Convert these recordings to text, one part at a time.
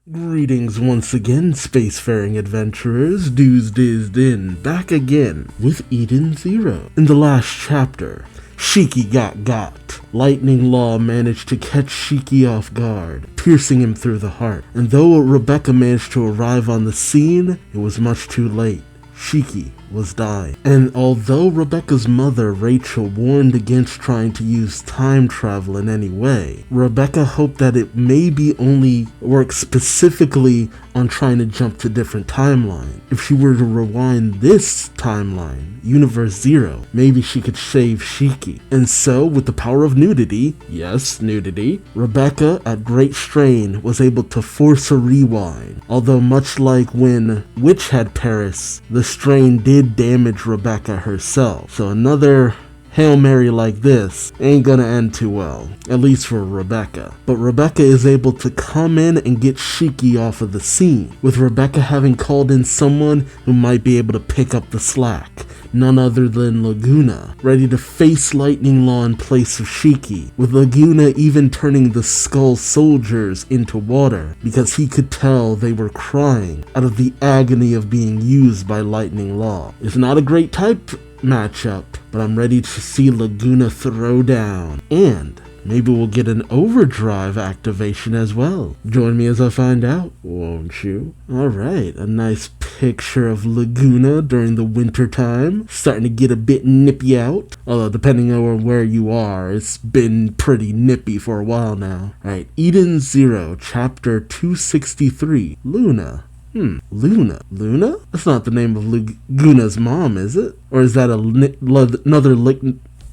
Greetings once again, spacefaring adventurers. Duuz-Diz-Din back again with Eden Zero. In the last chapter, Shiki got. Lightning Law managed to catch Shiki off guard, piercing him through the heart. And though Rebecca managed to arrive on the scene, it was much too late. Shiki was dying. And although Rebecca's mother, Rachel, warned against trying to use time travel in any way, Rebecca hoped that it maybe only work specifically on trying to jump to different timelines. If she were to rewind this timeline, Universe Zero, maybe she could save Shiki. And so, with the power of nudity, yes, nudity, Rebecca, at great strain, was able to force a rewind. Although much like when Witch had Paris, the strain did damage Rebecca herself. So another Hail Mary like this ain't gonna end too well, at least for Rebecca. But Rebecca is able to come in and get Shiki off of the scene, with Rebecca having called in someone who might be able to pick up the slack. None other than Laguna, ready to face Lightning Law in place of Shiki, with Laguna even turning the Skull soldiers into water because he could tell they were crying out of the agony of being used by Lightning Law. It's not a great type matchup, but I'm ready to see Laguna throw down, and maybe we'll get an overdrive activation as well. Join me as I find out, won't you? Alright, a nice picture of Laguna during the winter time, starting to get a bit nippy out, although depending on where you are, it's been pretty nippy for a while now. Alright, Eden Zero, chapter 263, Luna. Luna? Luna? That's not the name of Laguna's mom, is it? Or is that another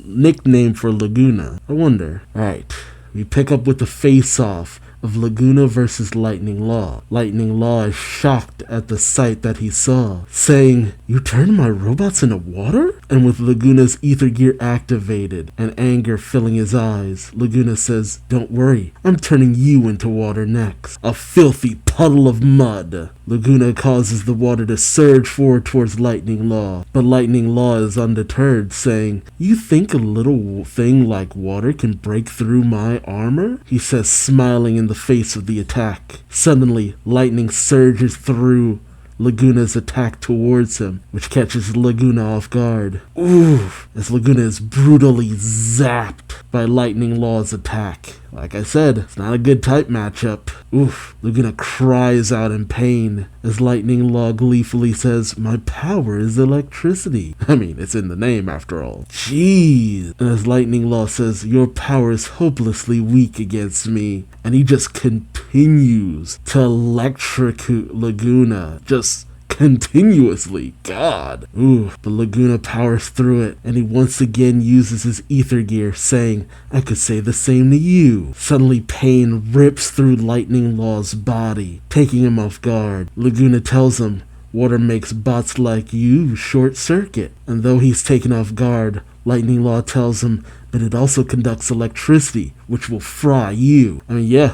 nickname for Laguna? I wonder. Alright, we pick up with the face-off of Laguna versus Lightning Law. Lightning Law is shocked at the sight that he saw, saying, "You turned my robots into water?" And with Laguna's ether gear activated and anger filling his eyes, Laguna says, "Don't worry, I'm turning you into water next. A filthy puddle of mud." Laguna causes the water to surge forward towards Lightning Law, but Lightning Law is undeterred, saying, "You think a little thing like water can break through my armor?" He says, smiling in the face of the attack. Suddenly, lightning surges through Laguna's attack towards him, which catches Laguna off guard. Oof! As Laguna is brutally zapped by Lightning Law's attack. Like I said, it's not a good type matchup. Oof. Laguna cries out in pain as Lightning Law gleefully says, "My power is electricity." I mean, it's in the name after all. Jeez. And as Lightning Law says, "Your power is hopelessly weak against me." And he just continues to electrocute Laguna. Just continuously. God. Ooh, but Laguna powers through it, and he once again uses his ether gear, saying, "I could say the same to you." Suddenly pain rips through Lightning Law's body, taking him off guard. Laguna tells him, "Water makes bots like you short circuit." And though he's taken off guard, Lightning Law tells him, "But it also conducts electricity, which will fry you." I mean, yeah,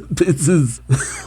this is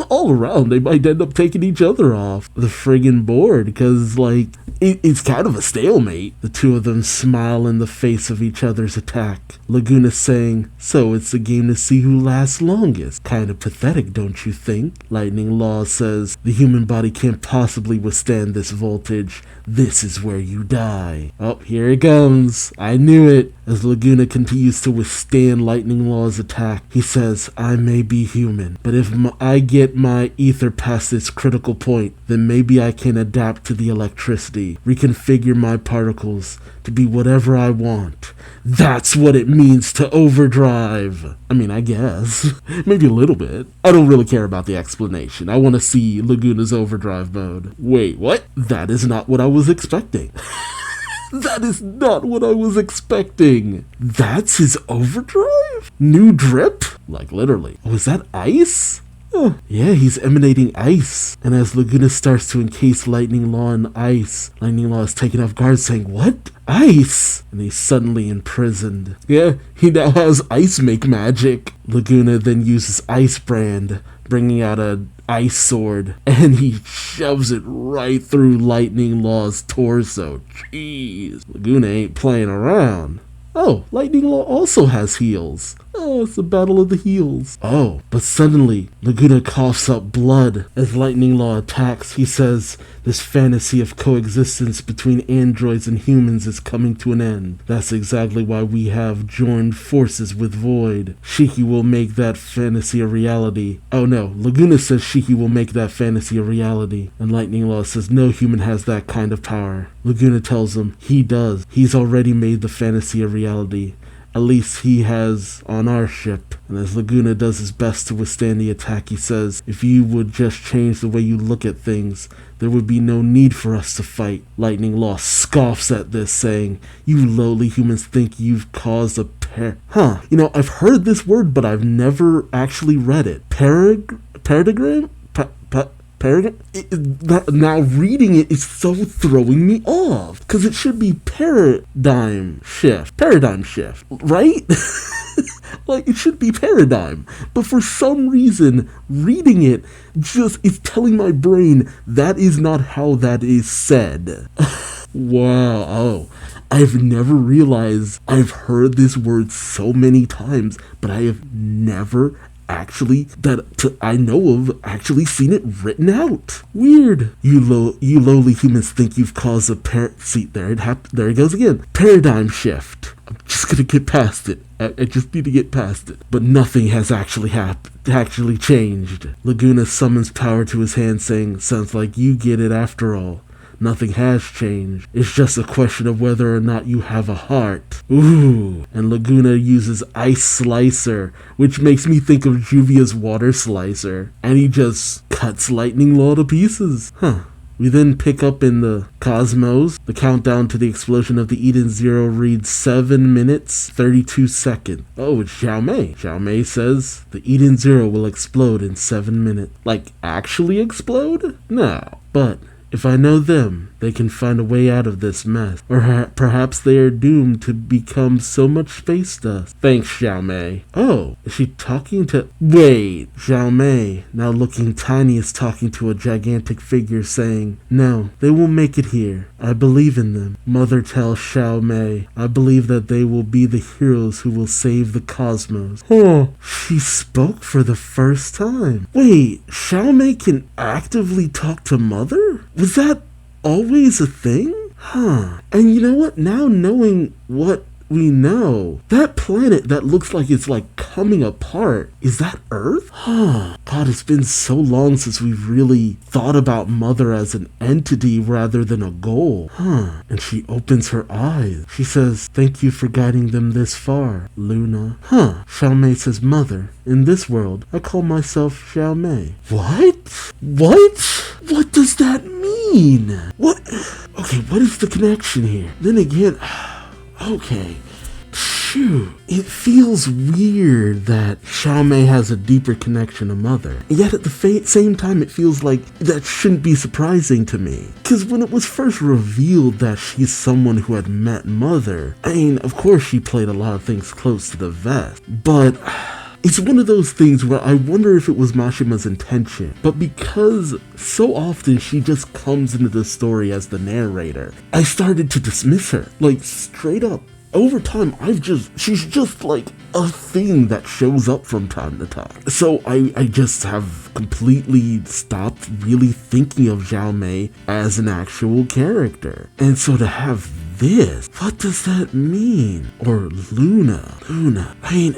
all around. They might end up taking each other off the friggin' board, because, like, it's kind of a stalemate. The two of them smile in the face of each other's attack. Laguna saying, "So it's a game to see who lasts longest. Kind of pathetic, don't you think?" Lightning Law says, "The human body can't possibly withstand this voltage. This is where you die." Oh, here it comes. I knew it. As Laguna continues to withstand Lightning Law's attack, he says, "I may be human, but if I get my ether past this critical point, then maybe I can adapt to the electricity, reconfigure my particles to be whatever I want. That's what it means to overdrive." I mean, I guess. Maybe a little bit. I don't really care about the explanation. I want to see Laguna's overdrive mode. Wait, what? That is not what I was expecting. That is not what I was expecting. That's his overdrive? New drip? Like literally. Oh, is that ice? Oh, yeah, he's emanating ice. And as Laguna starts to encase Lightning Law in ice, Lightning Law is taken off guard, saying, "What? Ice?" And he's suddenly imprisoned. Yeah, he now has ice make magic. Laguna then uses Ice Brand, bringing out a ice sword, and he shoves it right through Lightning Law's torso. Jeez. Laguna ain't playing around. Oh, Lightning Law also has heals. Oh, it's the battle of the heels. Oh, but suddenly, Laguna coughs up blood as Lightning Law attacks. He says, this fantasy of coexistence between androids and humans is coming to an end. That's exactly why we have joined forces with Void. Shiki will make that fantasy a reality. Oh no, Laguna says Shiki will make that fantasy a reality. And Lightning Law says no human has that kind of power. Laguna tells him he does. He's already made the fantasy a reality. At least he has on our ship. And as Laguna does his best to withstand the attack, he says, if you would just change the way you look at things, there would be no need for us to fight. Lightning Law scoffs at this, saying, you lowly humans think you've caused a You know, I've heard this word, but I've never actually read it. Paradigm? Now reading it is so throwing me off, because it should be paradigm shift, right? Like, it should be paradigm, but for some reason reading it just is telling my brain that is not how that is said. Wow. Oh, I've never realized I've heard this word so many times, but I have never actually, I know of, actually seen it written out. Weird. You lowly humans think you've caused a see, there it goes again. Paradigm shift. I'm just gonna get past it. I just need to get past it. But nothing has actually changed. Laguna summons power to his hand, saying, sounds like you get it after all. Nothing has changed. It's just a question of whether or not you have a heart. Ooh. And Laguna uses Ice Slicer, which makes me think of Juvia's Water Slicer. And he just cuts Lightning Law to pieces. Huh. We then pick up in the cosmos. The countdown to the explosion of the Eden Zero reads 7 minutes, 32 seconds. Oh, it's Xiao Mei. Xiao Mei says the Eden Zero will explode in 7 minutes. Like, actually explode? No. But if I know them, they can find a way out of this mess. Or perhaps they are doomed to become so much space dust. Thanks, Xiao Mei. Oh, is she talking to... Wait, Xiao Mei, now looking tiny, is talking to a gigantic figure, saying, no, they will make it here. I believe in them. Mother tells Xiao Mei, I believe that they will be the heroes who will save the cosmos. Oh, she spoke for the first time. Wait, Xiao Mei can actively talk to Mother? Was that always a thing? Huh. And you know what? Now knowing what we know, that planet that looks like it's like coming apart, is that Earth? Huh. God, it's been so long since we've really thought about Mother as an entity rather than a goal. Huh. And she opens her eyes. She says, thank you for guiding them this far, Luna. Huh. Xiao Mei says, Mother, in this world, I call myself Xiao Mei. What? What does that mean? What? Okay, what is the connection here? Then again, okay. Shoot. It feels weird that Xiao Mei has a deeper connection to Mother. And yet at the same time, it feels like that shouldn't be surprising to me. Because when it was first revealed that she's someone who had met Mother, I mean, of course she played a lot of things close to the vest. But it's one of those things where I wonder if it was Mashima's intention. But because so often she just comes into the story as the narrator, I started to dismiss her. Like, straight up. Over time, she's just like a thing that shows up from time to time. So I just have completely stopped really thinking of Xiao Mei as an actual character. And so to have this, what does that mean? Or Luna. I mean,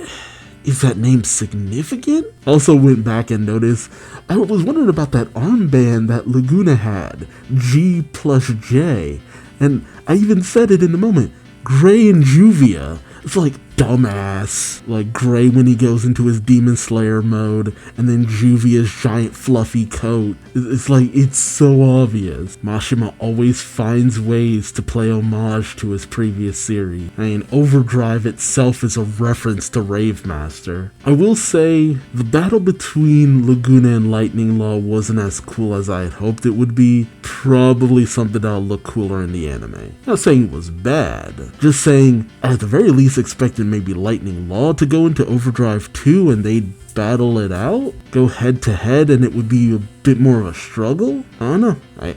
is that name significant? Also went back and noticed, I was wondering about that armband that Laguna had. G plus J. And I even said it in the moment. Gray and Juvia. It's like dumbass. Like Gray when he goes into his Demon Slayer mode, and then Juvia's giant fluffy coat. It's like, it's so obvious. Mashima always finds ways to play homage to his previous series. I mean, Overdrive itself is a reference to Rave Master. I will say, the battle between Laguna and Lightning Law wasn't as cool as I had hoped it would be. Probably something that'll look cooler in the anime. Not saying it was bad, just saying, at the very least expected maybe Lightning Law to go into Overdrive 2 and they'd battle it out, go head to head, and it would be a bit more of a struggle. I don't know. I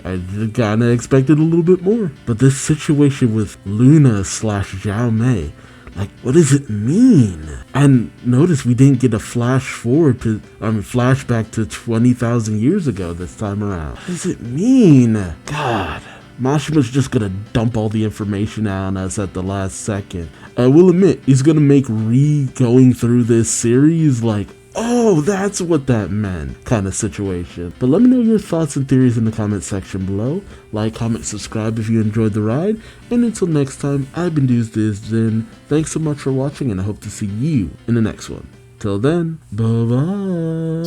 kinda expected a little bit more. But this situation with Luna / Xiao Mei, Like, what does it mean? And notice we didn't get a flashback to 20,000 years ago this time around. What does it mean? God. Mashima's just gonna dump all the information out on us at the last second. I will admit, he's gonna make going through this series like, oh, that's what that meant kind of situation. But let me know your thoughts and theories in the comment section below. Like, comment, subscribe if you enjoyed the ride. And until next time, I've been Duuz-Diz-Din. Thanks so much for watching, and I hope to see you in the next one. Till then, bye-bye.